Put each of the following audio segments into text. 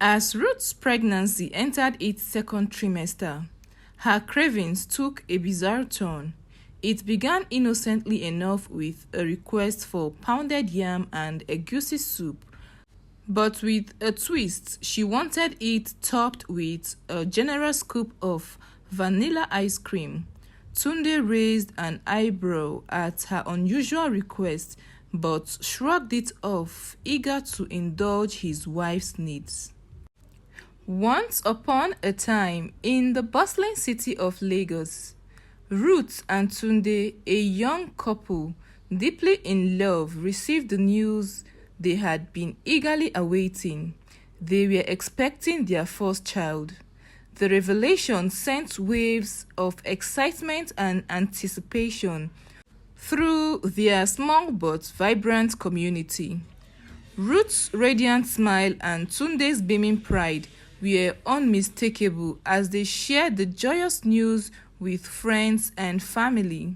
As Ruth's pregnancy entered its second trimester, her cravings took a bizarre turn. It began innocently enough with a request for pounded yam and egusi soup, but with a twist. She wanted it topped with a generous scoop of vanilla ice cream. Tunde raised an eyebrow at her unusual request but shrugged it off, eager to indulge his wife's needs. Once upon a time, in the bustling city of Lagos, Ruth and Tunde, a young couple deeply in love, received the news they had been eagerly awaiting. They were expecting their first child. The revelation sent waves of excitement and anticipation through their small but vibrant community. Ruth's radiant smile and Tunde's beaming pride were unmistakable as they shared the joyous news with friends and family.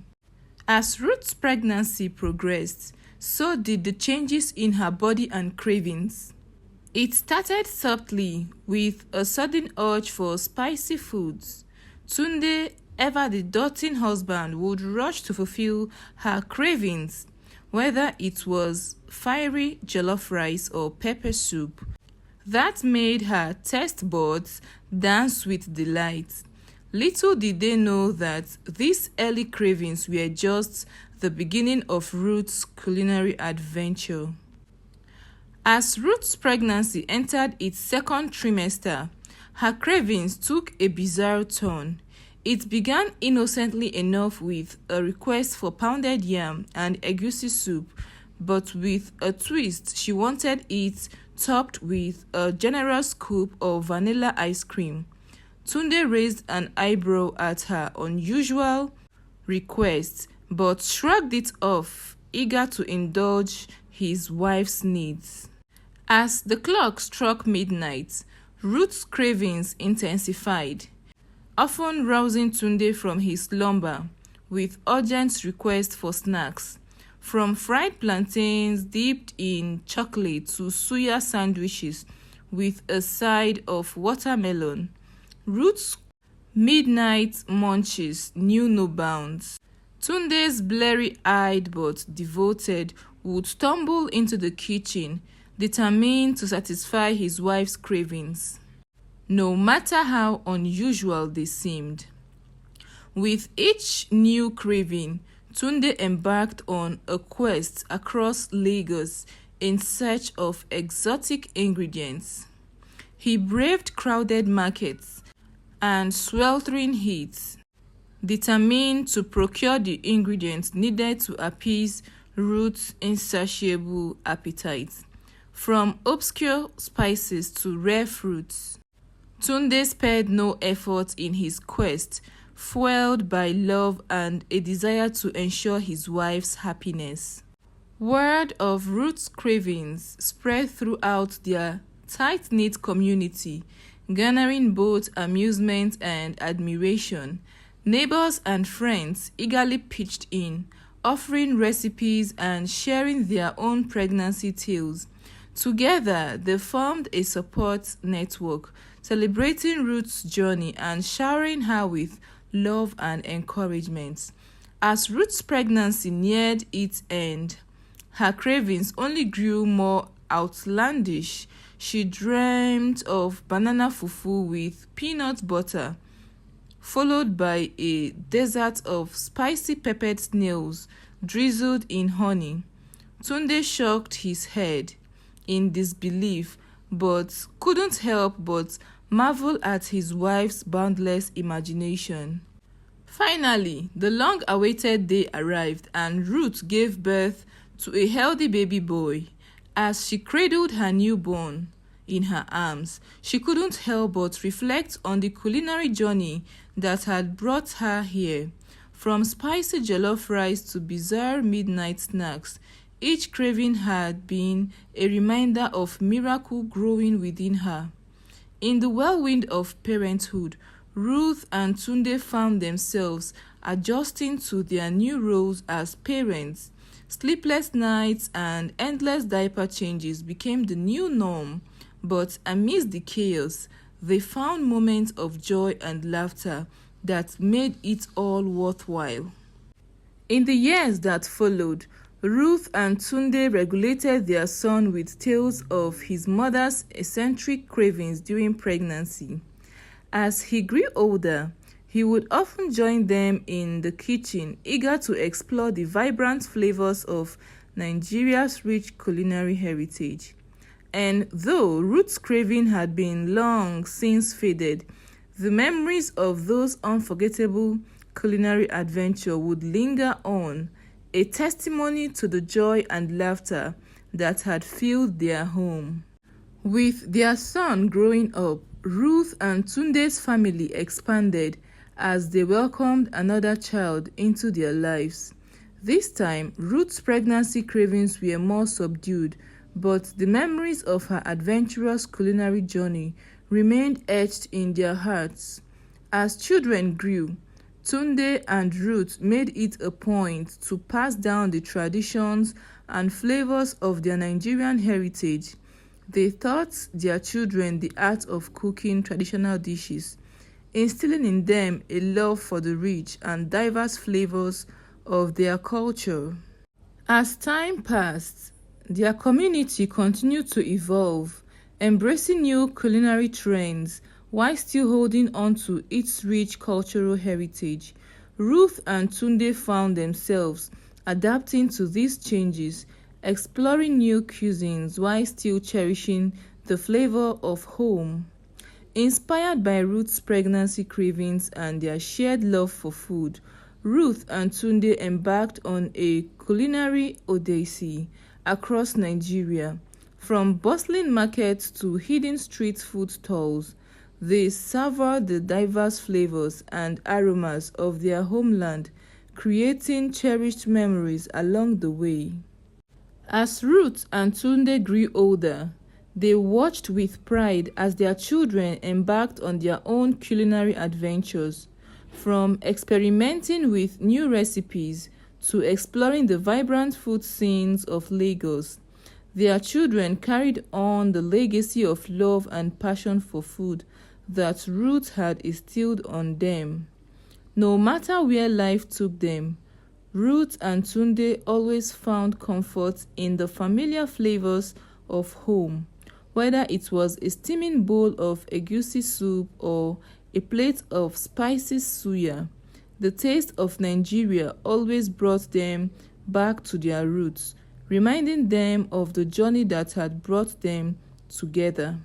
As Ruth's pregnancy progressed, so did the changes in her body and cravings. It started subtly with a sudden urge for spicy foods. Tunde, ever the doting husband, would rush to fulfill her cravings, whether it was fiery jollof rice or pepper soup. That made her taste buds dance with delight. Little did they know that these early cravings were just the beginning of Ruth's culinary adventure. As Ruth's pregnancy entered its second trimester, her cravings took a bizarre turn. It began innocently enough with a request for pounded yam and egusi soup, but with a twist. She wanted it topped with a generous scoop of vanilla ice cream. Tunde raised an eyebrow at her unusual request, but shrugged it off, eager to indulge his wife's needs. As the clock struck midnight, Ruth's cravings intensified, often rousing Tunde from his slumber with urgent requests for snacks. From fried plantains dipped in chocolate to suya sandwiches with a side of watermelon, Ruth's midnight munches knew no bounds. Tunde's blurry-eyed but devoted would stumble into the kitchen, determined to satisfy his wife's cravings, no matter how unusual they seemed. With each new craving, Tunde embarked on a quest across Lagos in search of exotic ingredients. He braved crowded markets and sweltering heat, determined to procure the ingredients needed to appease Ruth's insatiable appetite. From obscure spices to rare fruits, Tunde spared no effort in his quest, fueled by love and a desire to ensure his wife's happiness. Word of Ruth's cravings spread throughout their tight-knit community, garnering both amusement and admiration. Neighbors and friends eagerly pitched in, offering recipes and sharing their own pregnancy tales. Together, they formed a support network, celebrating Ruth's journey and showering her with love and encouragement. As Ruth's pregnancy neared its end, her cravings only grew more outlandish. She dreamed of banana fufu with peanut butter, followed by a dessert of spicy peppered snails drizzled in honey. Tunde shook his head in disbelief, but couldn't help but marvel at his wife's boundless imagination. Finally, the long-awaited day arrived, and Ruth gave birth to a healthy baby boy. As she cradled her newborn in her arms, she couldn't help but reflect on the culinary journey that had brought her here. From spicy jollof rice to bizarre midnight snacks, each craving had been a reminder of miracle growing within her. In the whirlwind of parenthood, Ruth and Tunde found themselves adjusting to their new roles as parents. Sleepless nights and endless diaper changes became the new norm, but amidst the chaos, they found moments of joy and laughter that made it all worthwhile. In the years that followed, Ruth and Tunde regulated their son with tales of his mother's eccentric cravings during pregnancy. As he grew older, he would often join them in the kitchen, eager to explore the vibrant flavors of Nigeria's rich culinary heritage. And though Ruth's craving had been long since faded, the memories of those unforgettable culinary adventures would linger on, a testimony to the joy and laughter that had filled their home. With their son growing up, Ruth and Tunde's family expanded as they welcomed another child into their lives. This time, Ruth's pregnancy cravings were more subdued, but the memories of her adventurous culinary journey remained etched in their hearts. As children grew, Tunde and Ruth made it a point to pass down the traditions and flavors of their Nigerian heritage. They taught their children the art of cooking traditional dishes, instilling in them a love for the rich and diverse flavors of their culture. As time passed, their community continued to evolve, embracing new culinary trends while still holding on to its rich cultural heritage. Ruth and Tunde found themselves adapting to these changes, exploring new cuisines while still cherishing the flavor of home. Inspired by Ruth's pregnancy cravings and their shared love for food, Ruth and Tunde embarked on a culinary odyssey across Nigeria. From bustling markets to hidden street food stalls, they savored the diverse flavors and aromas of their homeland, creating cherished memories along the way. As Ruth and Tunde grew older, they watched with pride as their children embarked on their own culinary adventures. From experimenting with new recipes to exploring the vibrant food scenes of Lagos, their children carried on the legacy of love and passion for food that Ruth had instilled on them. No matter where life took them, Ruth and Tunde always found comfort in the familiar flavors of home, whether it was a steaming bowl of egusi soup or a plate of spicy suya. The taste of Nigeria always brought them back to their roots, reminding them of the journey that had brought them together.